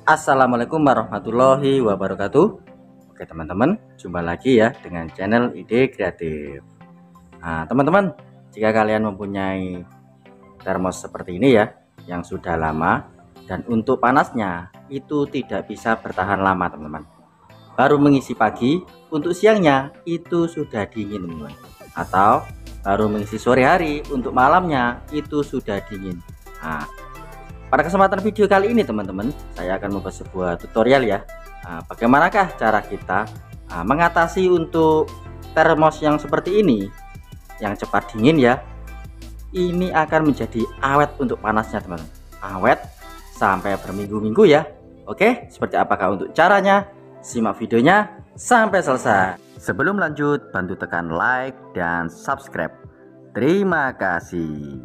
Assalamualaikum warahmatullahi wabarakatuh. Oke teman-teman, jumpa lagi ya dengan channel Ide Kreatif. Nah teman-teman, jika kalian mempunyai termos seperti ini ya, yang sudah lama dan untuk panasnya itu tidak bisa bertahan lama teman-teman. Baru mengisi pagi, untuk siangnya itu sudah dingin teman-teman. Atau baru mengisi sore hari, untuk malamnya itu sudah dingin. Nah, pada kesempatan video kali ini teman-teman, saya akan membuat sebuah tutorial ya. Bagaimanakah cara kita mengatasi untuk termos yang seperti ini, yang cepat dingin ya. Ini akan menjadi awet untuk panasnya teman-teman. Awet sampai berminggu-minggu ya. Oke, seperti apakah untuk caranya? Simak videonya sampai selesai. Sebelum lanjut, bantu tekan like dan subscribe. Terima kasih.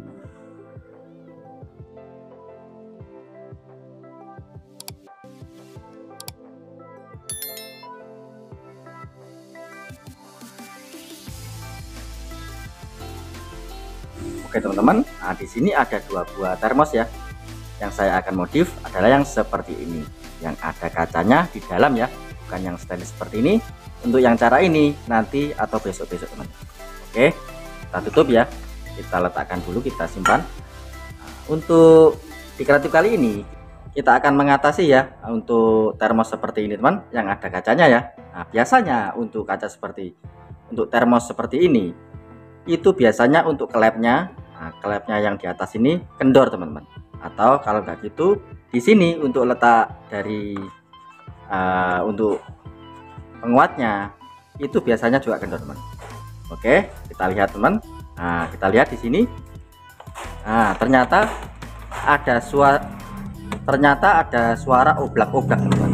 Oke teman-teman, nah di sini ada dua buah termos ya. Yang saya akan modif adalah yang seperti ini, yang ada kacanya di dalam ya, bukan yang stainless seperti ini. Untuk yang cara ini nanti atau besok-besok teman-teman. Oke, kita tutup ya, kita letakkan dulu, kita simpan. Untuk di kreatif kali ini kita akan mengatasi ya untuk termos seperti ini teman, yang ada kacanya ya. Nah biasanya untuk kaca seperti untuk termos seperti ini itu biasanya untuk klepnya. Nah, klepnya yang di atas ini kendor teman-teman, atau kalau nggak gitu di sini untuk letak dari untuk penguatnya itu biasanya juga kendor teman. Oke, kita lihat teman. Nah kita lihat di sini. Nah ternyata ada suara oblak-oblak teman-teman.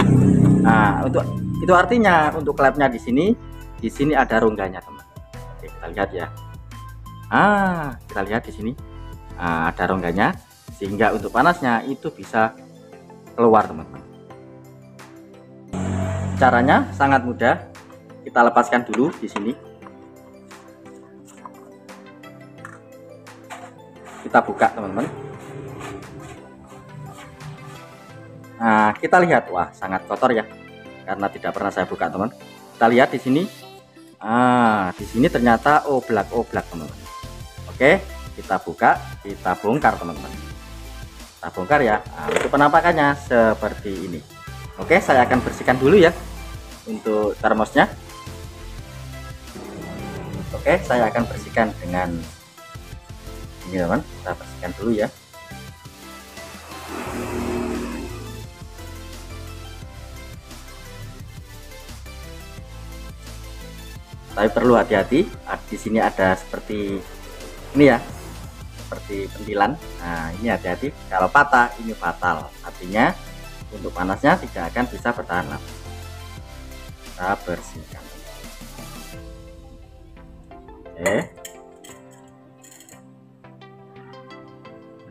Nah untuk itu artinya untuk klepnya di sini ada rongganya teman. Oke, kita lihat ya. Kita lihat di sini ada rongganya, sehingga untuk panasnya itu bisa keluar teman-teman. Caranya sangat mudah, kita lepaskan dulu di sini. Kita buka teman-teman. Nah kita lihat, wah sangat kotor ya, karena tidak pernah saya buka teman. Kita lihat di sini. Di sini ternyata oblak-oblak teman-teman. Oke, kita buka, kita bongkar teman-teman. Kita bongkar ya. Nah, untuk penampakannya seperti ini. Oke, saya akan bersihkan dulu ya untuk termosnya. Oke, saya akan bersihkan dengan ini teman. Kita bersihkan dulu ya. Tapi perlu hati-hati. Di sini ada seperti ini ya, seperti pentilan. Nah ini hati-hati, kalau patah ini fatal, artinya untuk panasnya tidak akan bisa bertahan lama. Kita bersihkan. Oke,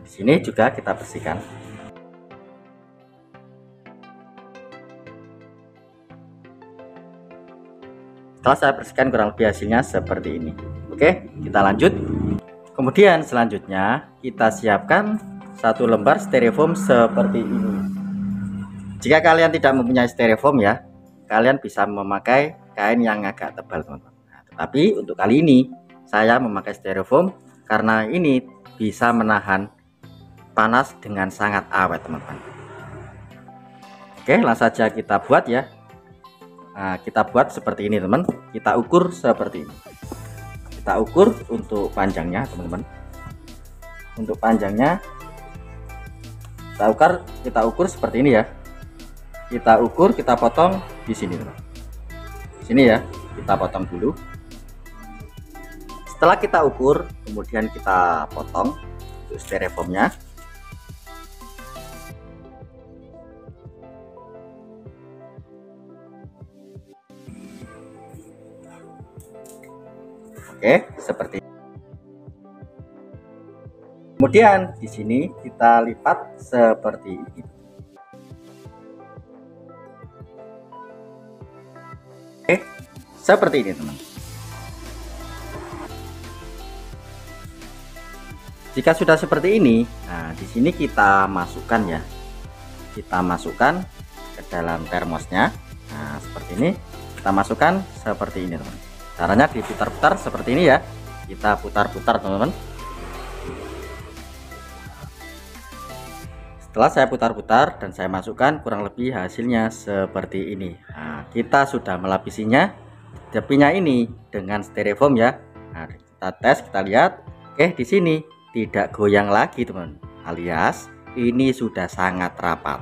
di sini juga kita bersihkan. Setelah saya bersihkan kurang lebih hasilnya seperti ini. Oke, kita lanjut. Kemudian selanjutnya kita siapkan satu lembar styrofoam seperti ini. Jika kalian tidak mempunyai styrofoam ya, kalian bisa memakai kain yang agak tebal teman-teman. Nah, tetapi untuk kali ini saya memakai styrofoam karena ini bisa menahan panas dengan sangat awet teman-teman. Oke, langsung saja kita buat ya. Nah, kita buat seperti ini teman. Kita ukur seperti ini. Kita ukur untuk panjangnya teman-teman. Untuk panjangnya kita ukur seperti ini ya. Kita ukur, kita potong di sini teman. Di sini ya, kita potong dulu. Setelah kita ukur, kemudian kita potong untuk styrofoamnya. Oke, seperti ini. Kemudian di sini kita lipat seperti ini. Oke, seperti ini teman. Jika sudah seperti ini, nah di sini kita masukkan ya. Kita masukkan dalam termosnya. Nah, seperti ini kita masukkan seperti ini teman. Caranya diputar-putar seperti ini ya. Kita putar-putar teman-teman. Setelah saya putar-putar dan saya masukkan, kurang lebih hasilnya seperti ini. Nah, kita sudah melapisinya tepinya ini dengan styrofoam ya. Nah, kita tes, kita lihat. Oke, di sini tidak goyang lagi teman, alias ini sudah sangat rapat.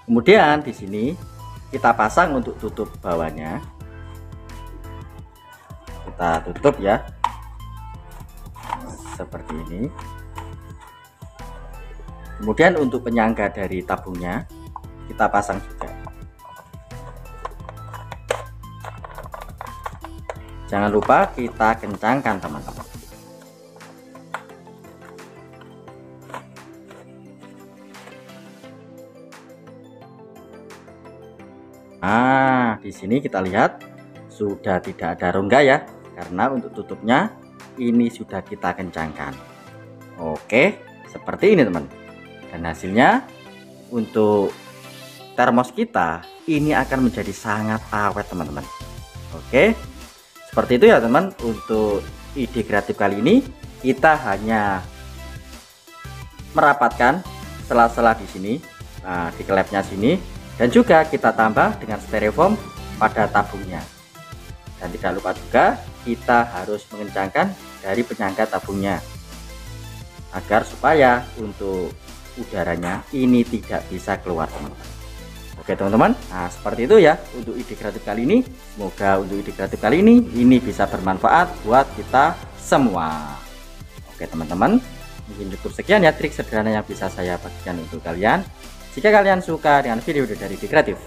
Kemudian di sini kita pasang untuk tutup bawahnya. Kita tutup ya, seperti ini. Kemudian untuk penyangga dari tabungnya kita pasang juga. Jangan lupa kita kencangkan teman-teman. Nah, di sini kita lihat sudah tidak ada rongga ya, karena untuk tutupnya ini sudah kita kencangkan. Oke, seperti ini teman. Dan hasilnya untuk termos kita ini akan menjadi sangat awet teman-teman. Oke, seperti itu ya teman. Untuk ide kreatif kali ini kita hanya merapatkan sela-sela di sini, nah, di klepnya sini, dan juga kita tambah dengan styrofoam pada tabungnya. Dan tidak lupa juga kita harus mengencangkan dari penyangga tabungnya agar supaya untuk udaranya ini tidak bisa keluar teman-teman. Oke teman-teman, nah seperti itu ya untuk ide kreatif kali ini. Semoga untuk ide kreatif kali ini bisa bermanfaat buat kita semua. Oke teman-teman, mungkin cukup sekian ya trik sederhana yang bisa saya bagikan untuk kalian. Jika kalian suka dengan video dari ide kreatif,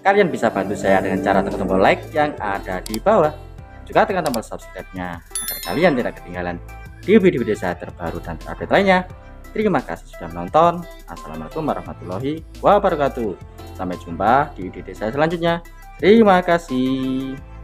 kalian bisa bantu saya dengan cara tekan tombol like yang ada di bawah. Juga tekan tombol subscribe-nya agar kalian tidak ketinggalan di video-video saya terbaru dan terupdate lainnya. Terima kasih sudah menonton. Assalamualaikum warahmatullahi wabarakatuh. Sampai jumpa di video saya selanjutnya. Terima kasih.